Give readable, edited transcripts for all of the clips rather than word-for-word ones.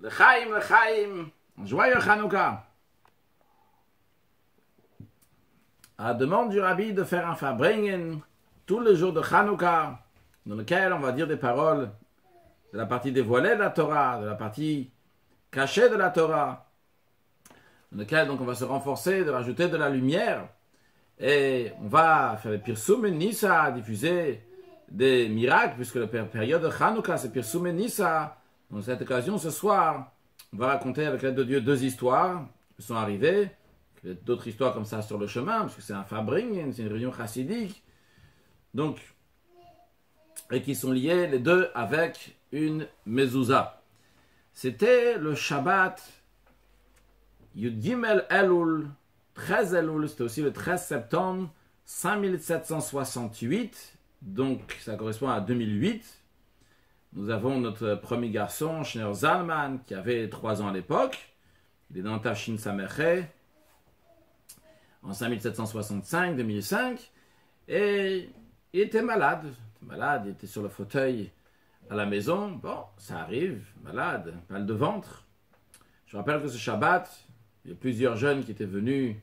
L'chaim, l'chaim, joyeux Hanouka. À la demande du rabbi de faire un Farbringen tous les jours de Hanouka, dans lequel on va dire des paroles de la partie dévoilée de la Torah, de la partie cachée de la Torah, dans lequel donc on va se renforcer, de rajouter de la lumière, et on va faire des Pirsum et Nissa, diffuser des miracles, puisque la période de Hanouka c'est Pirsum et Nissa. Dans cette occasion, ce soir, on va raconter avec l'aide de Dieu deux histoires qui sont arrivées, d'autres histoires comme ça sur le chemin, parce que c'est un Farbringen, c'est une réunion chassidique, donc, et qui sont liées les deux avec une mezouza. C'était le Shabbat Yud Gimel Elul, 13 Elul, c'était aussi le 13 septembre 5768, donc ça correspond à 2008. Nous avons notre premier garçon, Shner Zalman, qui avait 3 ans à l'époque. Il est dans Tafshin Sameche, en 5765, 2005. Et il était malade. Il était sur le fauteuil à la maison. Bon, ça arrive, malade, mal de ventre. Je rappelle que ce Shabbat, il y a plusieurs jeunes qui étaient venus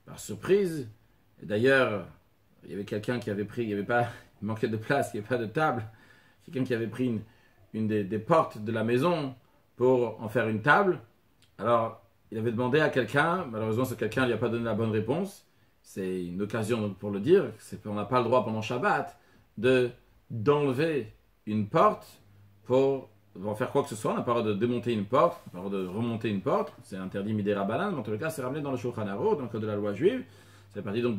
par surprise. Et d'ailleurs, il y avait quelqu'un qui avait pris, il manquait de place, il n'y avait pas de table. Quelqu'un qui avait pris une des portes de la maison pour en faire une table. Alors, il avait demandé à quelqu'un, malheureusement ce quelqu'un ne lui a pas donné la bonne réponse. C'est une occasion pour le dire, on n'a pas le droit pendant Shabbat d'enlever une porte pour faire quoi que ce soit. On n'a pas le droit de démonter une porte, on n'a pas le droit de remonter une porte. C'est interdit midé rabbanan, mais en tout cas c'est ramené dans le Shulchan Aruch, dans le code de la loi juive. C'est parti donc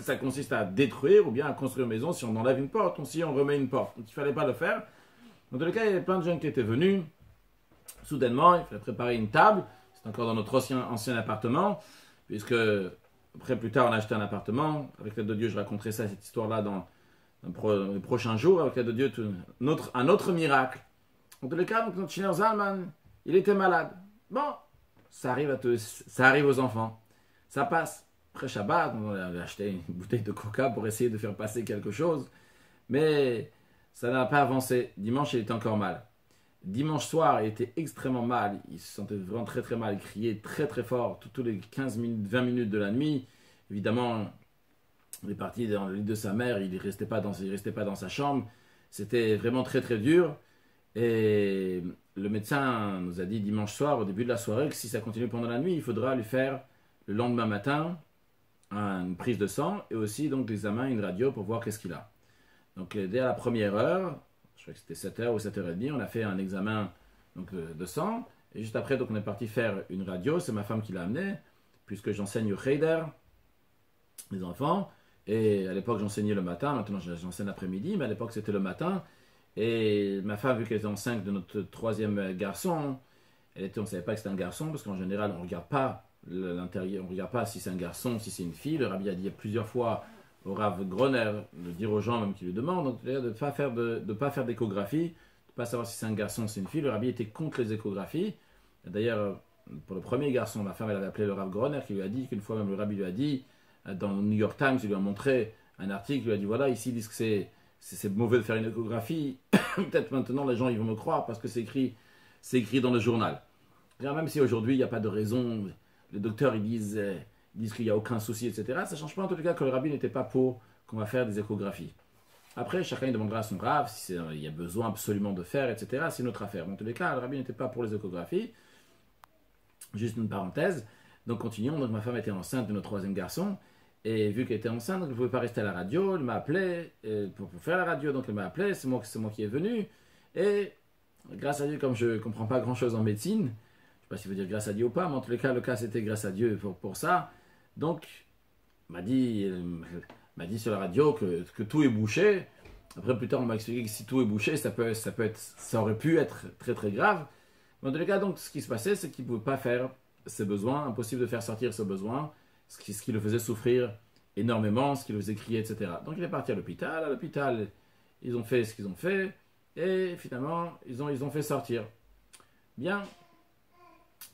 ça consiste à détruire ou bien à construire une maison si on enlève une porte ou si on remet une porte. Donc il ne fallait pas le faire. Dans tous les cas, il y avait plein de jeunes qui étaient venus. Soudainement, il fallait préparer une table. C'est encore dans notre ancien appartement. Puisque, après, plus tard, on a acheté un appartement. Avec l'aide de Dieu, je raconterai cette histoire-là dans les prochains jours. Avec l'aide de Dieu, un autre miracle. En tous les cas, donc, notre Shiner Zalman, il était malade. Bon, ça arrive aux enfants. Ça passe. Après Shabbat, on avait acheté une bouteille de coca pour essayer de faire passer quelque chose. Mais ça n'a pas avancé. Dimanche, il était encore mal. Dimanche soir, il était extrêmement mal. Il se sentait vraiment très très mal. Il criait très très fort tous les 15 minutes, 20 minutes de la nuit. Évidemment, il est parti dans le lit de sa mère. Il ne restait pas dans sa chambre. C'était vraiment très très dur. Et le médecin nous a dit dimanche soir, au début de la soirée, que si ça continue pendant la nuit, il faudra lui faire le lendemain matin une prise de sang et aussi donc l'examen, une radio pour voir qu'est-ce qu'il a. Donc dès la première heure, je crois que c'était 7h ou 7h30, on a fait un examen donc, de sang et juste après donc on est parti faire une radio, c'est ma femme qui l'a amené puisque j'enseigne au Cheder, les enfants, et à l'époque j'enseignais le matin, maintenant j'enseigne l'après-midi, mais à l'époque c'était le matin et ma femme vu qu'elle était enceinte de notre troisième garçon, on ne savait pas que c'était un garçon parce qu'en général on ne regarde pas l'intérieur, on ne regarde pas si c'est un garçon, si c'est une fille. Le rabbi a dit plusieurs fois au Rav Groner de dire aux gens même qui lui demandent de ne pas faire d'échographie, de ne pas savoir si c'est un garçon ou si c'est une fille. Le rabbi était contre les échographies. D'ailleurs, pour le premier garçon, ma femme elle avait appelé le Rav Groner qui lui a dit qu'une fois même le rabbi lui a dit dans le New York Times, il lui a montré un article, il lui a dit voilà, ici ils disent que c'est mauvais de faire une échographie. Peut-être maintenant les gens ils vont me croire parce que c'est écrit dans le journal. Même si aujourd'hui il n'y a pas de raison. Les docteurs ils disent qu'il n'y a aucun souci, etc. Ça ne change pas en tout cas que le rabbi n'était pas pour qu'on va faire des échographies. Après, chacun il demandera à son rav si il y a besoin absolument de faire, etc. C'est notre affaire. En tous les cas, le rabbi n'était pas pour les échographies. Juste une parenthèse. Donc continuons. Donc ma femme était enceinte de notre troisième garçon. Et vu qu'elle était enceinte, donc elle ne pouvait pas rester à la radio. Elle m'a appelé pour faire la radio. Donc elle m'a appelé. C'est moi qui est venu. Et grâce à Dieu, comme je ne comprends pas grand-chose en médecine, je ne sais pas s'il veut dire grâce à Dieu ou pas, mais en tous les cas, le cas c'était grâce à Dieu pour ça. Donc, m'a dit sur la radio que tout est bouché. Après, plus tard, on m'a expliqué que si tout est bouché, ça aurait pu être très très grave. Mais en tous les cas, donc, ce qui se passait, c'est qu'il ne pouvait pas faire ses besoins, impossible de faire sortir ses besoins, ce qui le faisait souffrir énormément, ce qui le faisait crier, etc. Donc, il est parti à l'hôpital. À l'hôpital, ils ont fait ce qu'ils ont fait, et finalement, ils ont fait sortir. Bien.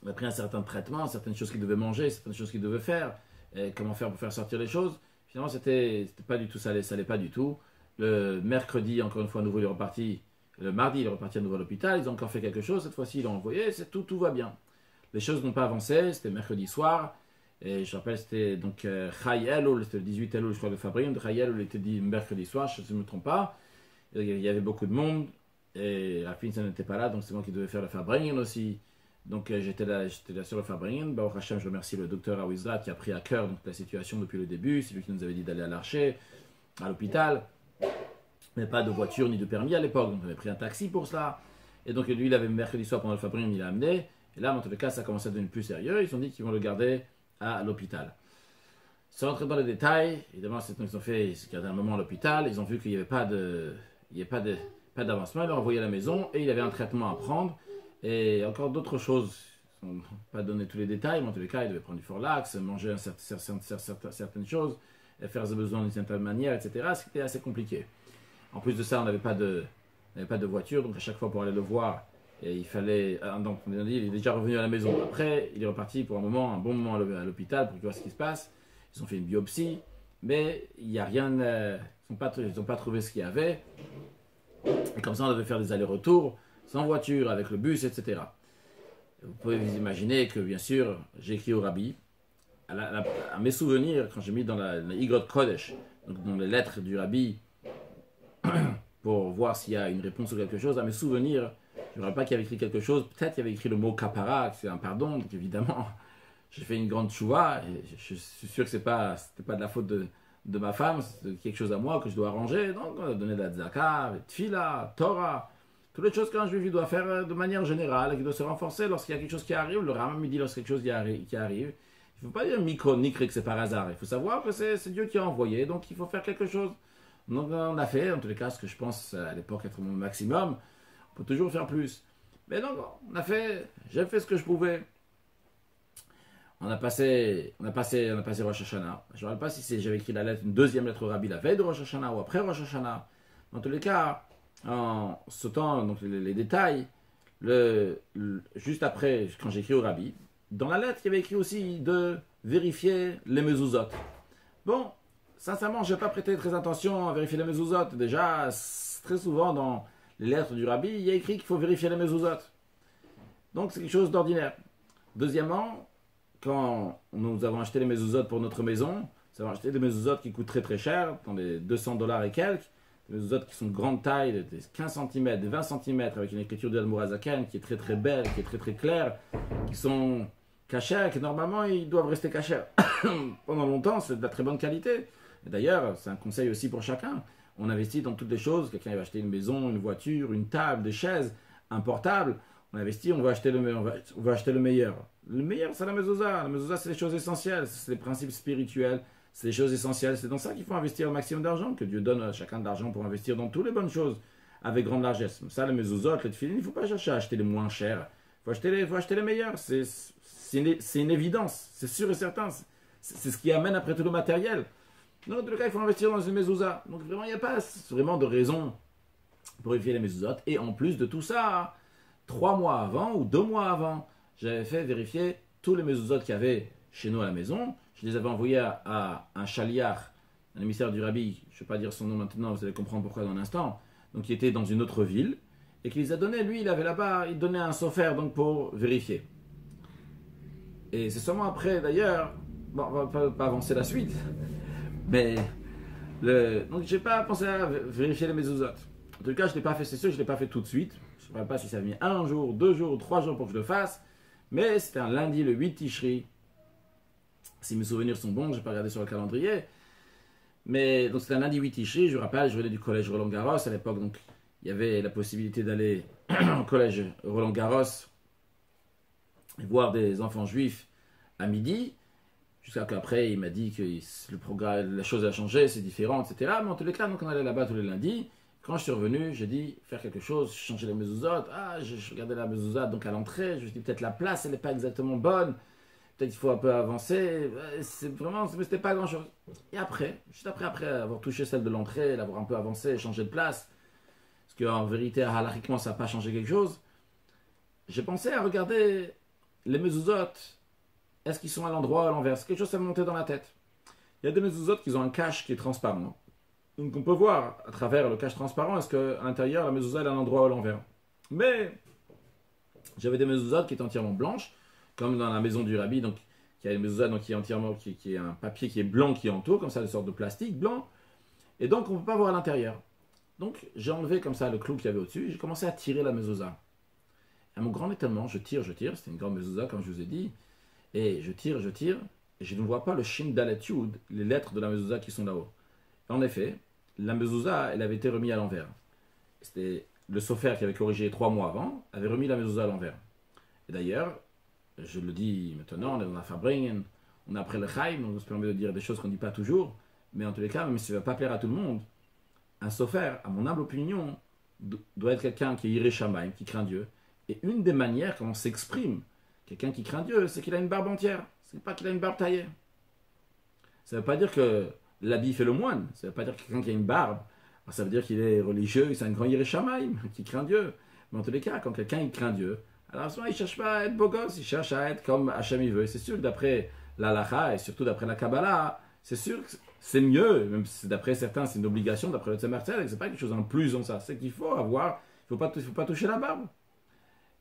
On a pris un certain traitement, certaines choses qu'il devait manger, certaines choses qu'il devait faire, et comment faire pour faire sortir les choses. Finalement, c'était pas du tout, ça allait pas du tout. Le mercredi, encore une fois, à nouveau, il est reparti Le mardi, il est reparti à nouveau à l'hôpital, ils ont encore fait quelque chose, cette fois-ci, ils l'ont envoyé, tout va bien. Les choses n'ont pas avancé, c'était mercredi soir, et je rappelle, c'était donc Chai Elul, c'était le 18 Elul, je crois, de Fabrim, de Chai Elul était dit mercredi soir, je ne me trompe pas. Il y avait beaucoup de monde, et la fin, ça n'était pas là, donc c'est moi qui devais faire le Fabrim aussi. Donc j'étais là sur le Fabring. Baruch Hashem, je remercie le docteur Awizra qui a pris à cœur donc, la situation depuis le début. C'est lui qui nous avait dit d'aller à l'Archer, à l'hôpital. Mais pas de voiture ni de permis à l'époque. Donc on avait pris un taxi pour cela. Et donc lui, il avait mercredi soir pendant le Fabring, il l'a amené. Et là, en tout cas, ça a commencé à devenir plus sérieux. Ils ont dit qu'ils vont le garder à l'hôpital. Sans rentrer dans les détails, évidemment, ils ont fait, ils ont gardé un moment à l'hôpital. Ils ont vu qu'il n'y avait pas d'avancement. Ils l'ont envoyé à la maison et il avait un traitement à prendre. Et encore d'autres choses, ils n'ont pas donné tous les détails, mais en tous les cas, il devait prendre du Forlax, manger certaines choses, et faire ses besoins d'une certaine manière, etc. C'était assez compliqué. En plus de ça, on n'avait pas de voiture, donc à chaque fois pour aller le voir, et il fallait. Donc, on a dit, il est déjà revenu à la maison. Après, il est reparti pour un bon moment à l'hôpital pour voir ce qui se passe. Ils ont fait une biopsie, mais il n'y a rien. Ils n'ont pas trouvé ce qu'il y avait. Et comme ça, on devait faire des allers-retours. Sans voiture, avec le bus, etc. Vous pouvez vous imaginer que, bien sûr, j'ai écrit au Rabbi, à mes souvenirs, quand j'ai mis dans la Igrot Kodesh, donc dans les lettres du Rabbi, pour voir s'il y a une réponse ou quelque chose, à mes souvenirs, je ne me rappelle pas qu'il y avait écrit quelque chose, peut-être qu'il y avait écrit le mot kapara, c'est un pardon, donc évidemment, j'ai fait une grande chouva, et je suis sûr que c'était pas de la faute de ma femme, c'est quelque chose à moi que je dois arranger, donc on a donné de la tzaka, tfila, Torah, toutes les choses qu'un juif doit faire de manière générale, qui doit se renforcer lorsqu'il y a quelque chose qui arrive. Le Rambam me dit lorsqu'il y a quelque chose qui arrive. Il ne faut pas dire micro-nicre que c'est par hasard. Il faut savoir que c'est Dieu qui a envoyé, donc il faut faire quelque chose. Donc on a fait, en tous les cas, ce que je pense à l'époque être mon maximum. On peut toujours faire plus. Mais donc, j'ai fait ce que je pouvais. On a passé Rosh Hashanah. Je ne sais pas si j'avais écrit une deuxième lettre au Rabbi la veille de Rosh Hashanah ou après Rosh Hashanah. En tous les cas, en sautant donc, les détails, juste après, quand j'ai écrit au Rabbi, dans la lettre, il y avait écrit aussi de vérifier les mezuzot. Bon, sincèrement, je n'ai pas prêté très attention à vérifier les mezuzot. Déjà, très souvent dans les lettres du Rabbi, il y a écrit qu'il faut vérifier les mezuzot. Donc, c'est quelque chose d'ordinaire. Deuxièmement, quand nous avons acheté les mezuzot pour notre maison, nous avons acheté des mezuzot qui coûtent très très cher, dans les $200 et quelques. Les autres qui sont de grande taille, de 15 cm, de 20 cm, avec une écriture de Al-Murazakan qui est très très belle, qui est très très claire, qui sont cachers, et que normalement ils doivent rester cachers. Pendant longtemps, c'est de la très bonne qualité. Et d'ailleurs, c'est un conseil aussi pour chacun. On investit dans toutes les choses. Quelqu'un va acheter une maison, une voiture, une table, des chaises, un portable. On investit, on va acheter le meilleur. Le meilleur, c'est la mezouza. La mezouza, c'est les choses essentielles, c'est les principes spirituels. C'est des choses essentielles. C'est dans ça qu'il faut investir le maximum d'argent, que Dieu donne à chacun de l'argent pour investir dans toutes les bonnes choses avec grande largesse. Ça, les mezuzot, les tefillin, il ne faut pas chercher à acheter les moins chers. Il faut acheter les meilleurs. C'est une évidence. C'est sûr et certain. C'est ce qui amène après tout le matériel. Donc, en tout cas, il faut investir dans une mezouza. Donc, vraiment, il n'y a pas vraiment de raison pour vérifier les mezuzot. Et en plus de tout ça, 3 mois avant ou 2 mois avant, j'avais fait vérifier tous les mezuzot qu'il y avait chez nous à la maison. Je les avais envoyés à un chaliar, un émissaire du Rabbi, je ne vais pas dire son nom maintenant, vous allez comprendre pourquoi dans un instant, donc qui était dans une autre ville, et qui les a donnés, lui, il avait là-bas, il donnait un sofer donc pour vérifier. Et c'est seulement après, d'ailleurs, bon, on ne va pas avancer la suite, mais, donc je n'ai pas pensé à vérifier les mezuzot. En tout cas, je ne l'ai pas fait, c'est sûr, je ne l'ai pas fait tout de suite. Je ne sais pas si ça a mis 1 jour, 2 jours, 3 jours pour que je le fasse, mais c'était un lundi, le 8 Tishri. Si mes souvenirs sont bons, je n'ai pas regardé sur le calendrier. Mais donc c'était un lundi 8 Tishri, je vous rappelle, je venais du collège Roland Garros à l'époque, donc il y avait la possibilité d'aller au collège Roland Garros et voir des enfants juifs à midi, jusqu'à qu'après il m'a dit que le programme, la chose a changé, c'est différent, etc. Mais en tous les cas, donc on allait là-bas tous les lundis. Quand je suis revenu, j'ai dit faire quelque chose, changer les mezuzot. Ah, je regardais la mezuzot donc à l'entrée, je me suis dit peut-être la place elle n'est pas exactement bonne. Peut-être qu'il faut un peu avancer, c'était pas grand-chose. Et après, juste après avoir touché celle de l'entrée, l'avoir un peu avancé, changé de place, parce qu'en vérité, halakhiquement, ça n'a pas changé quelque chose, j'ai pensé à regarder les mezuzot, est-ce qu'ils sont à l'endroit ou à l'envers, quelque chose s'est monté dans la tête. Il y a des mezuzot qui ont un cache qui est transparent, Donc on peut voir à travers le cache transparent, est-ce qu'à l'intérieur, la mezouza elle a un endroit à l'envers. Mais j'avais des mezuzot qui étaient entièrement blanches, comme dans la maison du rabbi, donc qui a une mezouza donc, qui est entièrement, qui est un papier qui est blanc qui entoure, comme ça, une sorte de plastique blanc, et donc on ne peut pas voir à l'intérieur. Donc j'ai enlevé comme ça le clou qu'il y avait au-dessus, et j'ai commencé à tirer la mezouza. À mon grand étonnement, je tire, c'était une grande mezouza comme je vous ai dit, et je tire, et je ne vois pas le shin dalet yud, les lettres de la mezouza qui sont là-haut. En effet, la mezouza, elle avait été remise à l'envers. C'était le sofer qui avait corrigé 3 mois avant, avait remis la mezouza à l'envers. Et d'ailleurs, je le dis maintenant, on est dans la Farbringen, on est après le Chaim, on se permet de dire des choses qu'on ne dit pas toujours, mais en tous les cas, même si ça ne va pas plaire à tout le monde, un sofer, à mon humble opinion, doit être quelqu'un qui est Yireh Shamayim, qui craint Dieu. Et une des manières comment on s'exprime, quelqu'un qui craint Dieu, c'est qu'il a une barbe entière. C'est pas qu'il a une barbe taillée. Ça ne veut pas dire que l'habit fait le moine. Ça ne veut pas dire que quelqu'un qui a une barbe, ça veut dire qu'il est religieux, c'est un grand Yireh Shamayim, qui craint Dieu. Mais en tous les cas, quand quelqu'un il craint Dieu, alors à ce moment il ne cherche pas à être beau gosse, il cherche à être comme Hachem il veut. Et c'est sûr que d'après l'Halacha et surtout d'après la Kabbalah, c'est sûr que c'est mieux, même si d'après certains c'est une obligation, d'après le Tzemar Tzedek, c'est pas quelque chose en plus en ça, c'est qu'il faut avoir, il ne faut pas toucher la barbe.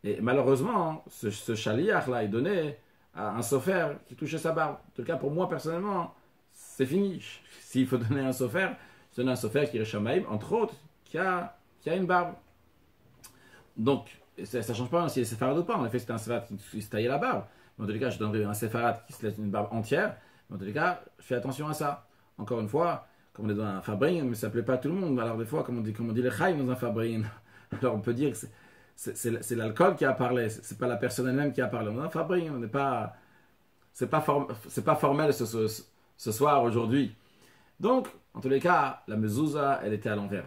Et malheureusement, ce chaliach là est donné à un sofer qui touchait sa barbe. En tout cas, pour moi personnellement, c'est fini. S'il faut donner un sofer, je donne un sofer qui est Shamaïm, entre autres, qui a une barbe. Donc, ça ne change pas si c'est séfarade ou pas. En effet, c'est un séfarade qui se taillait la barbe. Mais en tous les cas, je donnerai un séfarade qui se laisse une barbe entière. Mais en tous les cas, je fais attention à ça. Encore une fois, comme on est dans un Farbringen, mais ça ne plaît pas à tout le monde. Alors des fois, comme on dit le Chaim dans un Farbringen, alors on peut dire que c'est l'alcool qui a parlé, c'est pas la personne elle-même qui a parlé. On est un Farbringen, on n'est pas, c'est pas formel ce soir, aujourd'hui. Donc, en tous les cas, la mezouza, elle était à l'envers.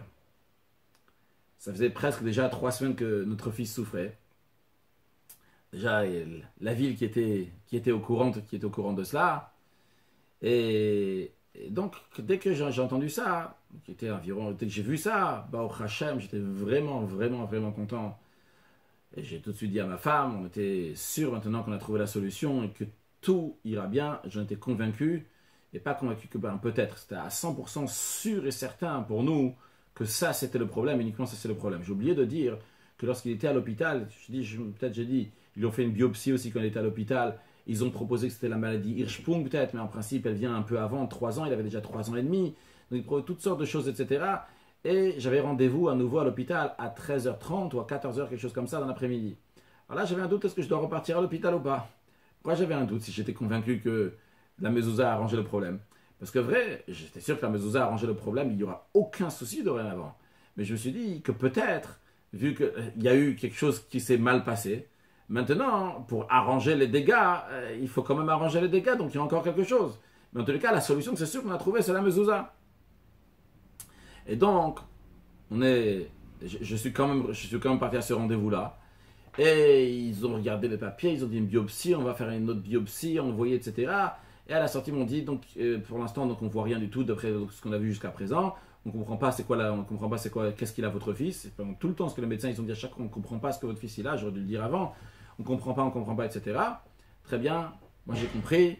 Ça faisait presque déjà 3 semaines que notre fils souffrait. Déjà, la ville qui était au courant de cela. Et donc, dès que j'ai entendu ça, dès que j'ai vu ça, au Hachem, j'étais vraiment, vraiment, vraiment content. Et j'ai tout de suite dit à ma femme, on était sûr maintenant qu'on a trouvé la solution et que tout ira bien. J'en étais convaincu, et pas convaincu que peut-être, c'était à 100% sûr et certain pour nous que ça c'était le problème, uniquement ça c'est le problème. J'ai oublié de dire que lorsqu'il était à l'hôpital, j'ai dit, ils lui ont fait une biopsie aussi quand il était à l'hôpital. Ils ont proposé que c'était la maladie Hirschsprung peut-être, mais en principe elle vient un peu avant, 3 ans, il avait déjà 3 ans et demi. Donc il proposait toutes sortes de choses, etc. Et j'avais rendez-vous à nouveau à l'hôpital à 13h30 ou à 14h, quelque chose comme ça dans l'après-midi. Alors là j'avais un doute, est-ce que je dois repartir à l'hôpital ou pas? Pourquoi j'avais un doute si j'étais convaincu que la mezouza a arrangé le problème? Parce que vrai, j'étais sûr que la mezouza a arrangé le problème, il n'y aura aucun souci dorénavant. Mais je me suis dit que peut-être, vu qu'il y a eu quelque chose qui s'est mal passé, maintenant, pour arranger les dégâts, il faut quand même arranger les dégâts, donc il y a encore quelque chose. Mais en tous les cas, la solution, c'est sûr qu'on a trouvé, c'est la mezouza. Et donc, je suis quand même parti à ce rendez-vous-là. Et ils ont regardé les papiers, ils ont dit une biopsie, on va faire une autre biopsie, envoyer, etc. Et à la sortie, ils m'ont dit, donc, pour l'instant, donc, on ne voit rien du tout d'après ce qu'on a vu jusqu'à présent. On ne comprend pas qu'est-ce qu'il a votre fils. Et pendant tout le temps, ce que les médecins, ils ont dit à chaque fois, on ne comprend pas ce que votre fils il a, j'aurais dû le dire avant. On ne comprend pas, etc. Très bien, moi j'ai compris.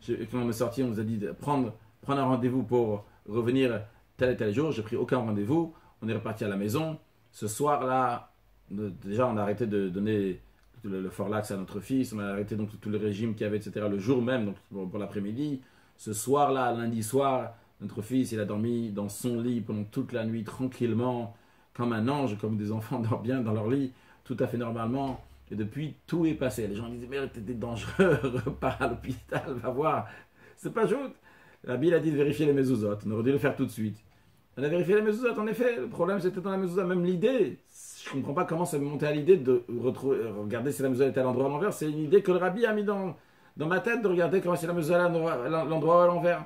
Quand on est sorti, on nous a dit de prendre un rendez-vous pour revenir tel et tel jour. J'ai pris aucun rendez-vous. On est reparti à la maison. Ce soir-là, déjà on a arrêté de donner le Forlax à notre fils. On a arrêté donc tout le régime qu'il y avait, etc. le jour même, donc pour l'après-midi. Ce soir-là, lundi soir, notre fils il a dormi dans son lit pendant toute la nuit tranquillement, comme un ange, comme des enfants dorment bien dans leur lit, tout à fait normalement. Et depuis, tout est passé. Les gens disaient, mais t'es dangereux, repars à l'hôpital, va voir. C'est pas juste. La Bible a dit de vérifier les mezuzot. On aurait dû le faire tout de suite. On a vérifié les mezuzot, en effet. Le problème, c'était dans la mezuzot. Même l'idée, je comprends pas comment ça m'est monté à l'idée de regarder si la mezuzot était à l'endroit à l'envers. C'est une idée que le rabbi a mis dans ma tête de regarder comment si la mezuzot est à l'endroit à l'envers.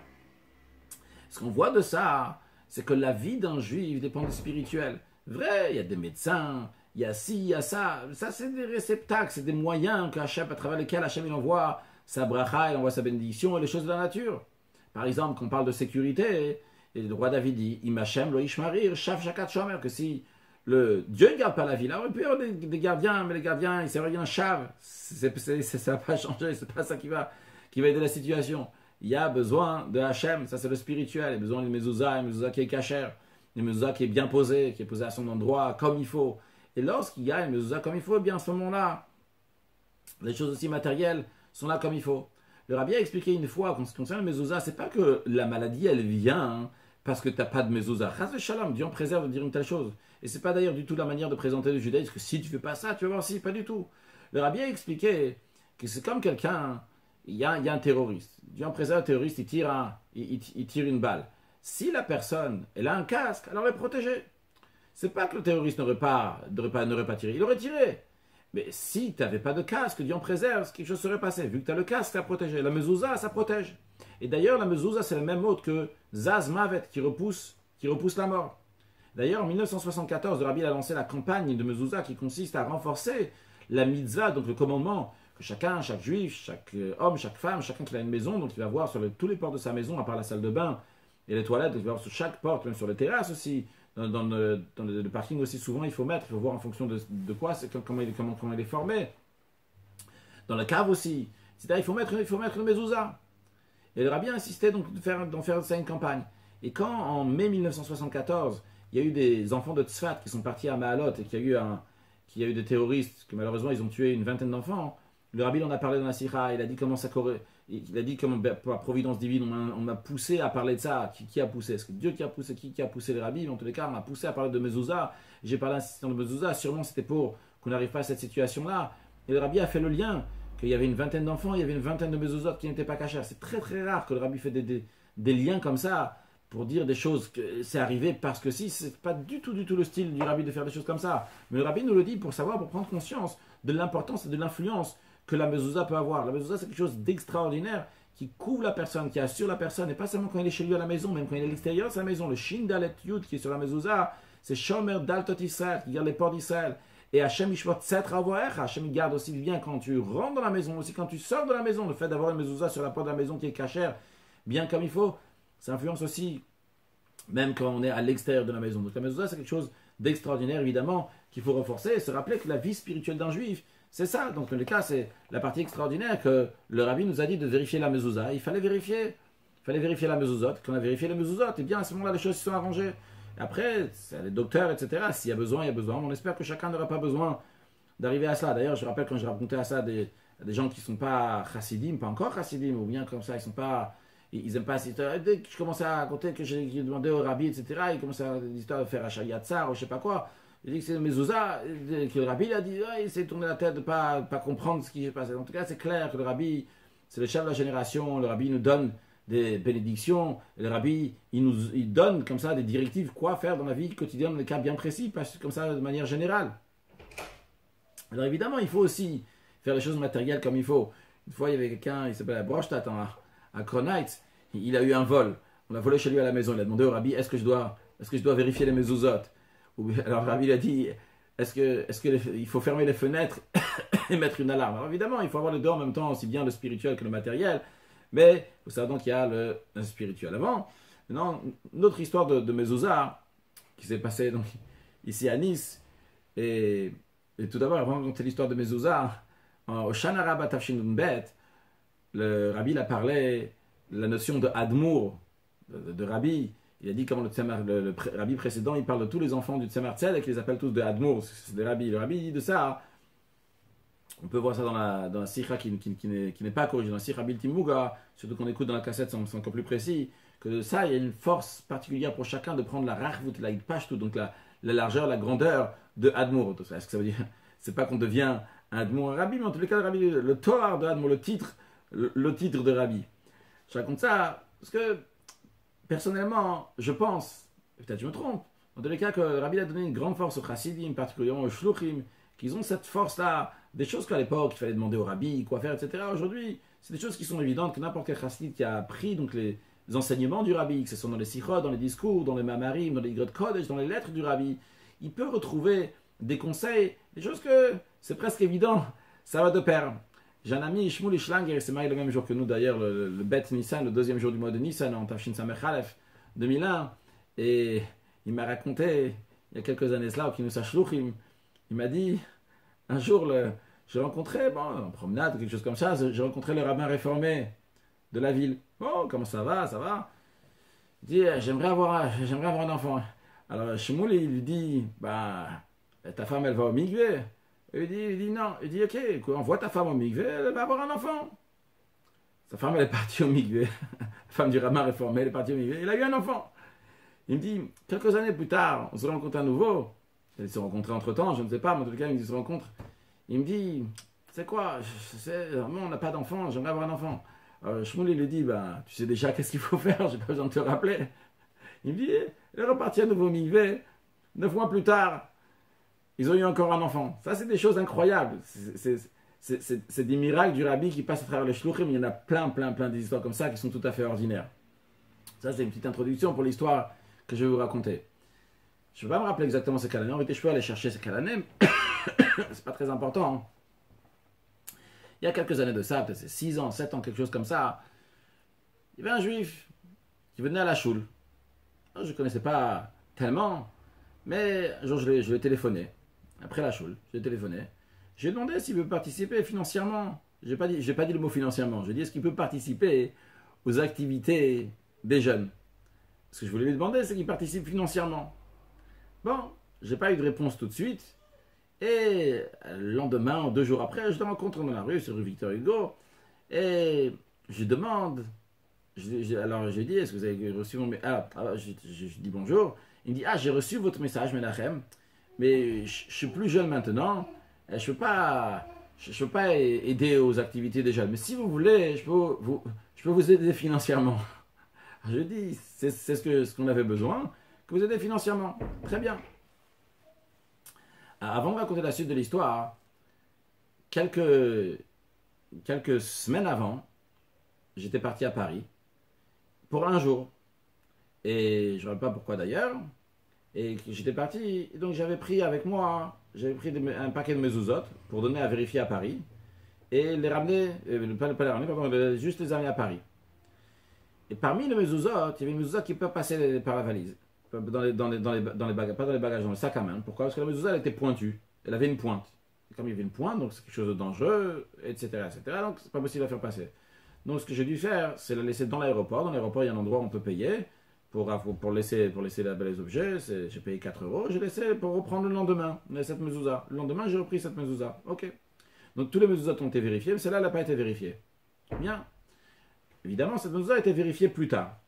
Ce qu'on voit de ça, c'est que la vie d'un juif dépend du spirituel. Vrai, il y a des médecins, il y a ci, il y a ça. Ça, c'est des réceptacles, c'est des moyens à travers lesquels Hachem il envoie sa bracha, il envoie sa bénédiction et les choses de la nature. Par exemple, quand on parle de sécurité, et le roi David dit, Im Hachem lo ishmarir, shaf shakat shomer, que si Dieu ne garde pas la ville, alors il peut y avoir des gardiens, mais les gardiens, c'est vrai qu'il y a un chav, ça va pas changer, c'est pas ça qui va aider la situation. il y a besoin de Hachem, ça c'est le spirituel, il y a besoin d'une mezouza, une mezouza qui est cachère, une mezouza qui est bien posée, qui est posée à son endroit comme il faut. Et lorsqu'il y a une mezouza comme il faut, eh bien à ce moment-là, les choses aussi matérielles sont là comme il faut. Le Rabbi a expliqué une fois, en ce qui concerne le mezouza, c'est pas que la maladie elle vient parce que tu n'as pas de mezouza. Chas v'shalom, Dieu en préserve de dire une telle chose. Et c'est pas d'ailleurs du tout la manière de présenter le judaïsme, que si tu fais pas ça, tu vas voir si, pas du tout. Le Rabbi a expliqué que c'est comme quelqu'un, il y a un terroriste. Dieu en préserve, le terroriste, il tire une balle. Si la personne, elle a un casque, alors elle est protégée. C'est pas que le terroriste n'aurait pas tiré, il aurait tiré. Mais si tu n'avais pas de casque, Dieu en préserve, quelque chose serait passé. Vu que tu as le casque, ça protège. La mezouza, ça protège. Et d'ailleurs, la mezouza, c'est le même mot que Zaz Mavet, qui repousse la mort. D'ailleurs, en 1974, le Rabbi a lancé la campagne de mezouza qui consiste à renforcer la mitzvah, donc le commandement, que chacun, chaque juif, chaque homme, chaque femme, chacun qui a une maison, donc il va voir sur tous les portes de sa maison, à part la salle de bain et les toilettes, il va voir sur chaque porte, même sur les terrasses aussi, dans le parking aussi, souvent il faut voir en fonction de quoi, comment il est formé. Dans la cave aussi, c'est-à-dire il faut mettre une mezouza. Et le Rabbi a insisté donc d'en faire ça une campagne. Et quand en mai 1974, il y a eu des enfants de Tzfat qui sont partis à Maalot et qu'il y a eu des terroristes, que malheureusement ils ont tué une vingtaine d'enfants, le Rabbi en a parlé dans la Sikha, il a dit comment par providence divine on a poussé à parler de ça. Qui a poussé? Est-ce que Dieu qui a poussé le Rabbi? En tous les cas, on a poussé à parler de mezouza. J'ai parlé d'insistance de mezouza, sûrement c'était pour qu'on n'arrive pas à cette situation-là. Et le Rabbi a fait le lien qu'il y avait une vingtaine d'enfants, il y avait une vingtaine de mezuzot qui n'étaient pas cachères. C'est très très rare que le Rabbi fait des liens comme ça pour dire des choses que c'est arrivé parce que si, c'est pas du tout le style du Rabbi de faire des choses comme ça. Mais le Rabbi nous le dit pour prendre conscience de l'importance et de l'influence que la mezouza peut avoir. La mezouza, c'est quelque chose d'extraordinaire qui couvre la personne, qui assure la personne, et pas seulement quand il est chez lui à la maison, même quand il est à l'extérieur de sa maison. Le Shin Dalet Yud qui est sur la mezouza, c'est Shomer Daltot Israël, qui garde les portes d'Israël. Et Hachem Ishvot Tzetra Avoecha, Hachem garde aussi bien quand tu rentres dans la maison, aussi quand tu sors de la maison. Le fait d'avoir une mezouza sur la porte de la maison qui est cachère, bien comme il faut, ça influence aussi, même quand on est à l'extérieur de la maison. Donc la mezouza, c'est quelque chose d'extraordinaire, évidemment, qu'il faut renforcer et se rappeler que la vie spirituelle d'un juif, c'est ça. Donc, dans le cas, c'est la partie extraordinaire que le Rabbi nous a dit de vérifier la mezouza. Il fallait vérifier la mezuzot. Quand on a vérifié la mezuzot, et bien à ce moment-là, les choses se sont arrangées. Et après, c'est les docteurs, etc. S'il y a besoin, il y a besoin. On espère que chacun n'aura pas besoin d'arriver à cela. D'ailleurs, je rappelle quand je racontais à ça à des gens qui ne sont pas chassidim, pas encore chassidim, ou bien comme ça, ils n'aiment pas cette histoire. Dès que je commençais à raconter que j'ai demandé au Rabbi, etc., ils commençaient à l'histoire de faire Hachayatzar ou je ne sais pas quoi. Il dit que c'est le mezouza, que le Rabbi a dit, il s'est tourné la tête de ne pas comprendre ce qui s'est passé. En tout cas, c'est clair que le Rabbi, c'est le chef de la génération, le Rabbi nous donne des bénédictions, et le Rabbi, il donne comme ça des directives, quoi faire dans la vie quotidienne, dans des cas bien précis, pas comme ça de manière générale. Alors évidemment, il faut aussi faire les choses matérielles comme il faut. Une fois, il y avait quelqu'un, il s'appelle Brostadt, à Kronheitz, il a eu un vol. On a volé chez lui à la maison, il a demandé au Rabbi, est-ce que je dois vérifier les mezuzot? Alors Rabbi il a dit, il faut fermer les fenêtres et mettre une alarme? Alors évidemment, il faut avoir les deux en même temps, aussi bien le spirituel que le matériel, mais vous savez donc qu'il y a le spirituel. Maintenant, une autre histoire de mezouza qui s'est passée donc ici à Nice, et tout d'abord, avant de raconter l'histoire de mezouza, au Shana Rabbah Tafshin Bet, le Rabbi a parlé la notion de Admour, de Rabbi. Il a dit comment le Rabbi précédent, il parle de tous les enfants du Tzemar Tzedek, il les appelle tous de Admour, c'est des Rabbi. Le Rabbi dit de ça, on peut voir ça dans la Sikha qui n'est pas corrigée, dans la Sikha Bilti Muga, surtout qu'on écoute dans la cassette, c'est encore plus précis, que de ça, il y a une force particulière pour chacun de prendre la Rachvut, la Idpashtu, donc la largeur, la grandeur de Admour. Est-ce que ça veut dire, c'est pas qu'on devient un Admour, un Rabbi, mais en tous les cas, le Rabbi, le Torah de Admour, le titre de Rabbi. Je raconte ça parce que personnellement, je pense, peut-être je me trompe, en tous les cas que le Rabbi a donné une grande force aux Chassidim, particulièrement aux Shluchim, qu'ils ont cette force-là, des choses qu'à l'époque il fallait demander au Rabbi, quoi faire, etc. Aujourd'hui, c'est des choses qui sont évidentes, que n'importe quel Chassid qui a appris donc les enseignements du Rabbi, que ce soit dans les Sichot, dans les discours, dans les Mamarim, dans les Igrot Kodesh, dans les lettres du Rabbi, il peut retrouver des conseils, des choses que c'est presque évident, ça va de pair. J'ai un ami, Shmuel Ishlanger, il s'est marié le même jour que nous d'ailleurs, le Bet Nissan, le deuxième jour du mois de Nissan, en Tafshin Samech Aleph 2001. Et il m'a raconté, il y a quelques années cela, au Kinousa Shluchim, il m'a dit, un jour, j'ai rencontré, en promenade, quelque chose comme ça, j'ai rencontré le rabbin réformé de la ville. Oh, comment ça va, ça va? Il dit, j'aimerais avoir un enfant. Alors, Shmuel, il lui dit, bah, ta femme, elle va au mikvé. Il dit non. Il dit, ok, envoie ta femme au mikvé, elle va avoir un enfant. Sa femme, elle est partie au mikvé. La femme du rabbin réformé, elle est partie au mikvé. Il a eu un enfant. Il me dit, quelques années plus tard, on se rencontre à nouveau. Ils se sont rencontrés entre temps, je ne sais pas, mais en tout cas, ils se rencontrent. Il me dit, c'est quoi, on n'a pas d'enfant, j'aimerais avoir un enfant. Shmuel, il lui dit, bah, tu sais déjà qu'est-ce qu'il faut faire, j'ai pas besoin de te rappeler. Il me dit, elle est repartie à nouveau au mikvé. 9 mois plus tard, ils ont eu encore un enfant. Ça, c'est des choses incroyables. C'est des miracles du rabbi qui passent à travers les shluchim. Il y en a plein d'histoires comme ça qui sont tout à fait ordinaires. Ça, c'est une petite introduction pour l'histoire que je vais vous raconter. Je ne vais pas me rappeler exactement ces cas-là. En réalité, je peux aller chercher ces cas-là. C'est pas très important. Hein. Il y a quelques années de ça, peut-être c'est 6 ans, 7 ans, quelque chose comme ça. Il y avait un juif qui venait à la choule. Je ne connaissais pas tellement, mais un jour je lui ai téléphoné. Après la choule, je lui ai téléphoné. Je lui ai demandé s'il veut participer financièrement. Je n'ai pas dit le mot financièrement. J'ai dit est-ce qu'il peut participer aux activités des jeunes. Ce que je voulais lui demander, c'est qu'il participe financièrement. Bon, je n'ai pas eu de réponse tout de suite. Et le lendemain, 2 jours après, je le rencontre dans la rue, sur rue Victor Hugo. Et je lui demande, alors j'ai dit, est-ce que vous avez reçu mon message? Je dis bonjour. Il me dit, j'ai reçu votre message, Menachem, mais je suis plus jeune maintenant. Je peux pas aider aux activités des jeunes. Mais si vous voulez, je peux vous aider financièrement. Je dis, c'est ce qu'on avait besoin, que vous aidez financièrement. Très bien. Avant de raconter la suite de l'histoire, quelques semaines avant, j'étais parti à Paris pour un jour. Et je ne sais pas pourquoi d'ailleurs. Et j'étais parti, donc j'avais pris avec moi, un paquet de mezuzot pour donner à vérifier à Paris. Et les ramener, pas les ramener, pardon, juste les amener à Paris. Et parmi les mezuzot, il y avait une mezuzot qui peut passer par la valise. Dans les bagages, pas dans les bagages, dans le sac à main. Pourquoi? Parce que la mezuzah, elle était pointue. Elle avait une pointe. Et comme il y avait une pointe, donc c'est quelque chose de dangereux, etc. Donc c'est pas possible à faire passer. Donc ce que j'ai dû faire, c'est la laisser dans l'aéroport. Dans l'aéroport, il y a un endroit où on peut payer pour laisser là-bas les objets. J'ai payé 4 euros. J'ai laissé pour reprendre le lendemain cette mezuzah. Le lendemain, j'ai repris cette mezuzah. Ok. Donc tous les mezuzahs ont été vérifiés, mais celle-là, elle n'a pas été vérifiée. Bien. Évidemment, cette mezuzah a été vérifiée plus tard.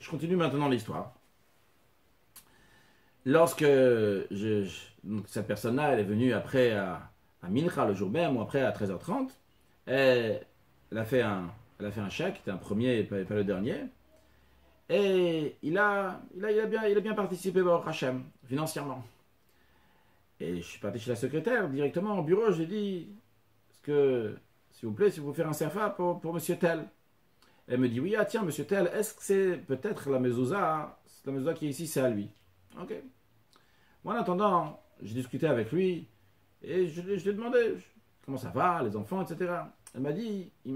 Je continue maintenant l'histoire. Lorsque cette personne-là, elle est venue après à Mincha le jour même, ou après à 13h30, elle a fait un chèque, c'était un premier et pas le dernier, et il a bien participé au Hachem, financièrement. Et je suis parti chez la secrétaire, directement au bureau, j'ai dit, est-ce que, s'il vous plaît, si vous pouvez faire un serfa pour monsieur tel. Elle me dit, oui, tiens, monsieur tel, est-ce que c'est peut-être la mezuzah qui est ici, c'est à lui. Ok. Moi, en attendant, j'ai discuté avec lui et je lui ai demandé comment ça va, les enfants, etc. Il m'a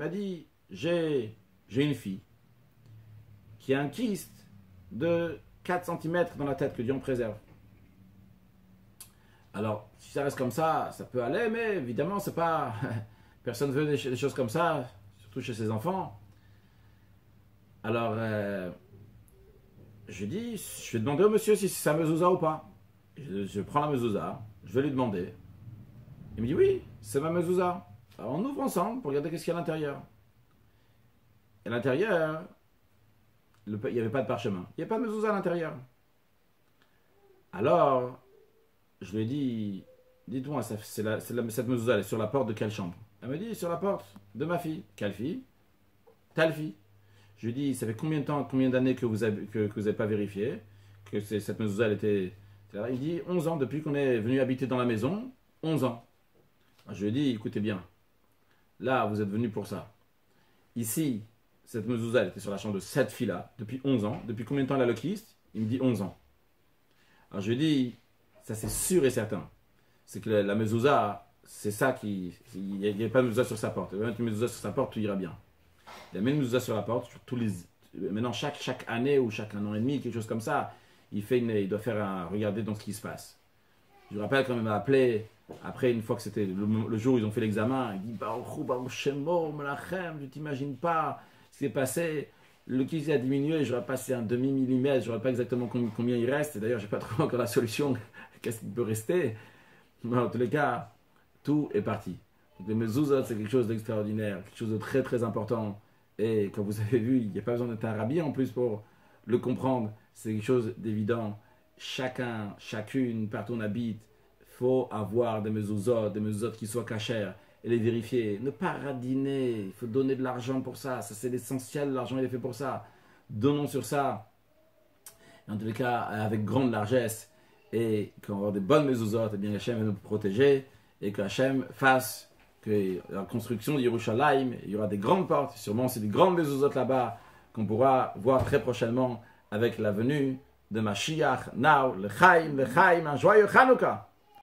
dit, j'ai une fille qui a un kyste de 4 cm dans la tête, que Dieu en préserve. Alors, si ça reste comme ça peut aller, mais évidemment, c'est pas. Personne ne veut des choses comme ça, surtout chez ses enfants. Alors, je vais demander au monsieur si c'est sa mezuzah ou pas. Je prends la mezuzah, je vais lui demander. Il me dit oui, c'est ma mezuzah. Alors on ouvre ensemble pour regarder qu'est-ce qu'il y a à l'intérieur. Et à l'intérieur, il n'y avait pas de parchemin. Il n'y avait pas de mezuzah à l'intérieur. Alors, je lui ai dit, dites-moi, cette mezuzah, elle est sur la porte de quelle chambre? Elle me dit, sur la porte de ma fille. Quelle fille? Telle fille. Je lui ai dit, ça fait combien d'années que vous n'avez pas vérifié que cette mezuzah, elle était... Il dit 11 ans, depuis qu'on est venu habiter dans la maison, 11 ans. Alors je lui ai dit, écoutez bien, là, vous êtes venu pour ça. Ici, cette mezuzah, elle était sur la chambre de cette fille-là, depuis 11 ans. Depuis combien de temps elle a le kyste? Il me dit 11 ans. Alors je lui ai dit, ça c'est sûr et certain. C'est que la mezuzah, c'est ça qui... Il n'y a pas de mezuzah sur sa porte. Il y a une mezuzah sur sa porte, tout ira bien. Il y a même une mezuzah sur la porte, sur tous les... Maintenant, chaque année ou chaque 1 an et demi, quelque chose comme ça, il doit faire regarder dans ce qui se passe. Je me rappelle quand il m'a appelé, après une fois que c'était le jour où ils ont fait l'examen, il dit Baruch Shemo, Melachem, tu t'imagines pas, ce qui est passé, le kizé a diminué, j'aurais passé un demi-millimètre, je ne sais pas exactement combien il reste, et d'ailleurs, je n'ai pas trouvé encore la solution, qu'est-ce qui peut rester. Mais en tous les cas, tout est parti. Donc, les mezuzot, c'est quelque chose d'extraordinaire, quelque chose de très très important. Et comme vous avez vu, il n'y a pas besoin d'être un rabbi en plus pour le comprendre. C'est quelque chose d'évident. Chacun, chacune, partout où on habite, il faut avoir des mezuzot qui soient cachers et les vérifier. Ne pas radiner, il faut donner de l'argent pour ça. Ça, c'est l'essentiel, l'argent il est fait pour ça. Donnons sur ça. Et en tous les cas, avec grande largesse. Et quand on va avoir des bonnes mezuzot, eh bien Hachem va nous protéger. Et que Hachem fasse que la construction de Yerushalayim, il y aura des grandes portes, sûrement c'est des grandes mezuzot là-bas qu'on pourra voir très prochainement avec la venue de Mashiach. Now, le Chaim, un joyeux Chanukah.